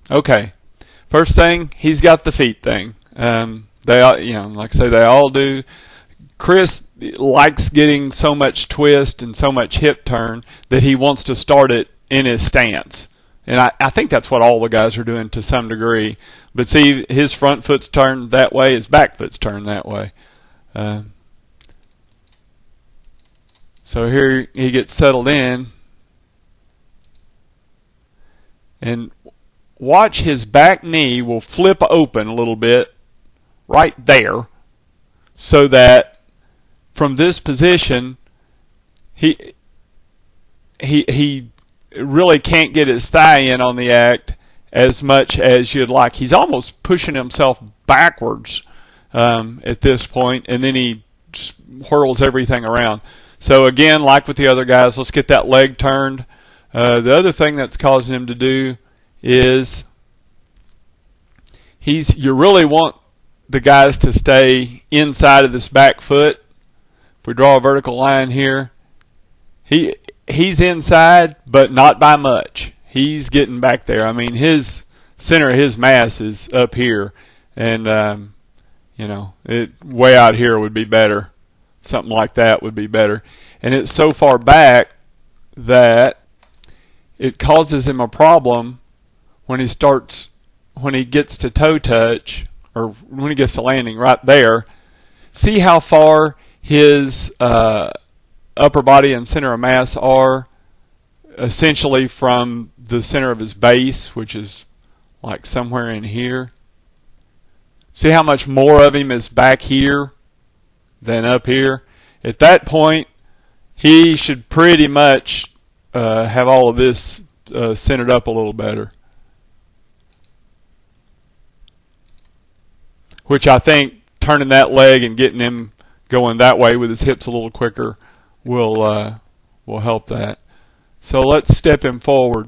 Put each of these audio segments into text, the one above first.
Okay. First thing, he's got the feet thing. They all, like I say, they all do. Chris likes getting so much twist and so much hip turn that he wants to start it in his stance. And I think that's what all the guys are doing to some degree. But see, his front foot's turned that way, his back foot's turned that way. So here he gets settled in. And watch, his back knee will flip open a little bit right there, so that from this position he really can't get his thigh in on the act as much as you'd like. He's almost pushing himself backwards at this point, and then he just whirls everything around. So again, like with the other guys, let's get that leg turned. The other thing that's causing him to do is you really want the guys to stay inside of this back foot. If we draw a vertical line here, he's inside, but not by much. He's getting back there. I mean, his center of his mass is up here, and way out here would be better. Something like that would be better. And it's so far back that it causes him a problem when he gets to toe touch, or when he gets to landing right there. See how far his upper body and center of mass are essentially from the center of his base, which is like somewhere in here. See how much more of him is back here than up here? At that point, he should pretty much have all of this centered up a little better. Which I think turning that leg and getting him going that way with his hips a little quicker will help that. So let's step him forward.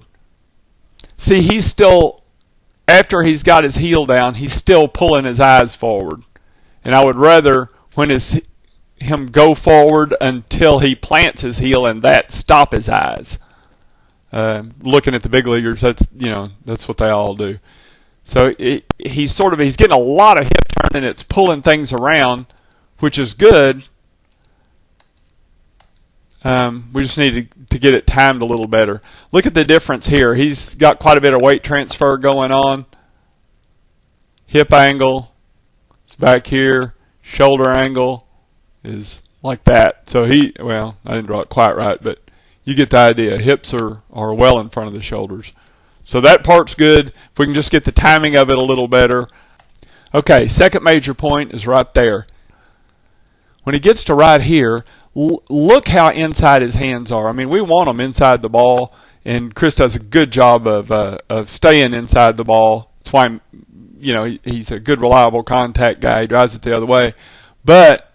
See, he's still, after he's got his heel down, he's still pulling his eyes forward. And I would rather, when him go forward until he plants his heel and that stop his eyes. Looking at the big leaguers, that's what they all do. So he's getting a lot of hip turn, and it's pulling things around, which is good. We just need to get it timed a little better. Look at the difference here. He's got quite a bit of weight transfer going on. Hip angle is back here. Shoulder angle is like that. So I didn't draw it quite right, but you get the idea. Hips are well in front of the shoulders. So that part's good. If we can just get the timing of it a little better. Okay, second major point is right there. When he gets to right here, look how inside his hands are. I mean, we want them inside the ball, and Chris does a good job of staying inside the ball. That's why, he's a good, reliable contact guy. He drives it the other way. But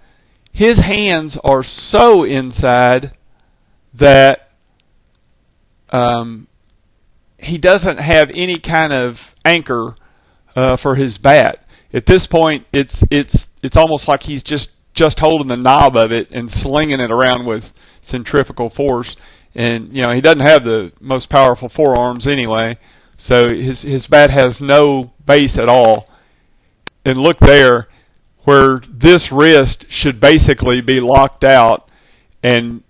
his hands are so inside that he doesn't have any kind of anchor for his bat. At this point, it's almost like he's just holding the knob of it and slinging it around with centrifugal force. And he doesn't have the most powerful forearms anyway, so his bat has no base at all. And look there, where this wrist should basically be locked out, and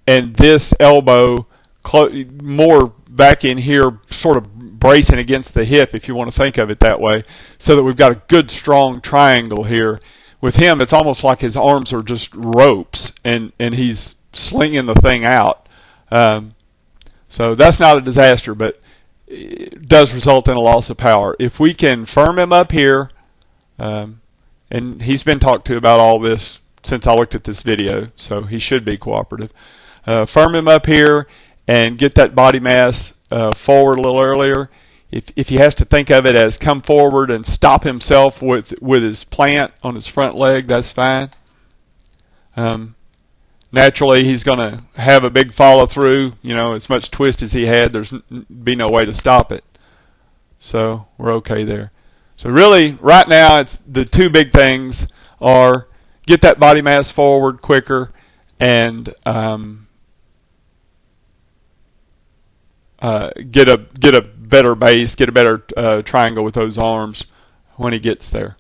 this elbow more back in here, sort of bracing against the hip, if you want to think of it that way, so that we've got a good strong triangle here. With him, it's almost like his arms are just ropes, and he's slinging the thing out. So that's not a disaster, but it does result in a loss of power. If we can firm him up here, and he's been talked to about all this since I looked at this video, so he should be cooperative. Firm him up here and get that body mass forward a little earlier. If he has to think of it as come forward and stop himself with his plant on his front leg, that's fine. Naturally, he's going to have a big follow through. As much twist as he had, there's be no way to stop it. So we're okay there. So really, right now, it's the two big things are get that body mass forward quicker and get a better base, get a better triangle with those arms when he gets there.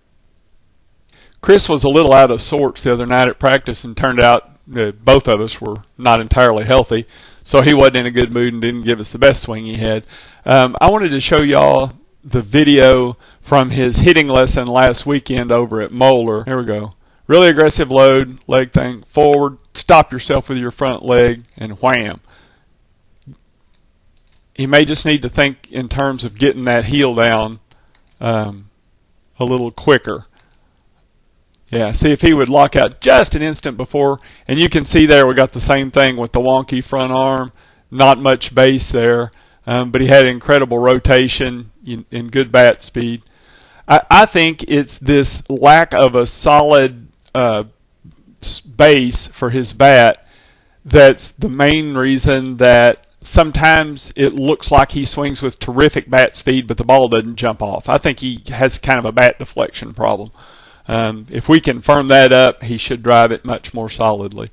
Chris was a little out of sorts the other night at practice, and turned out that both of us were not entirely healthy, so he wasn't in a good mood and didn't give us the best swing he had. I wanted to show y'all the video from his hitting lesson last weekend over at Moeller. Here we go. Really aggressive load, leg thing, forward, stop yourself with your front leg, and wham. He may just need to think in terms of getting that heel down a little quicker. Yeah, see if he would lock out just an instant before, and you can see there we got the same thing with the wonky front arm, not much base there, but he had incredible rotation and good bat speed. I think it's this lack of a solid base for his bat that's the main reason that sometimes it looks like he swings with terrific bat speed, but the ball doesn't jump off. I think he has kind of a bat deflection problem. If we can firm that up, he should drive it much more solidly.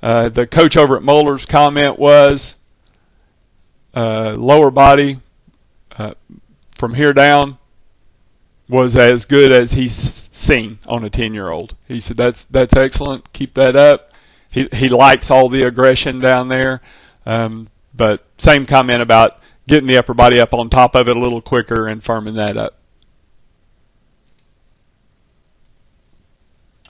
The coach over at Moeller's comment was lower body from here down was as good as he's seen on a 10-year-old. He said that's excellent. Keep that up. He likes all the aggression down there, but same comment about getting the upper body up on top of it a little quicker and firming that up.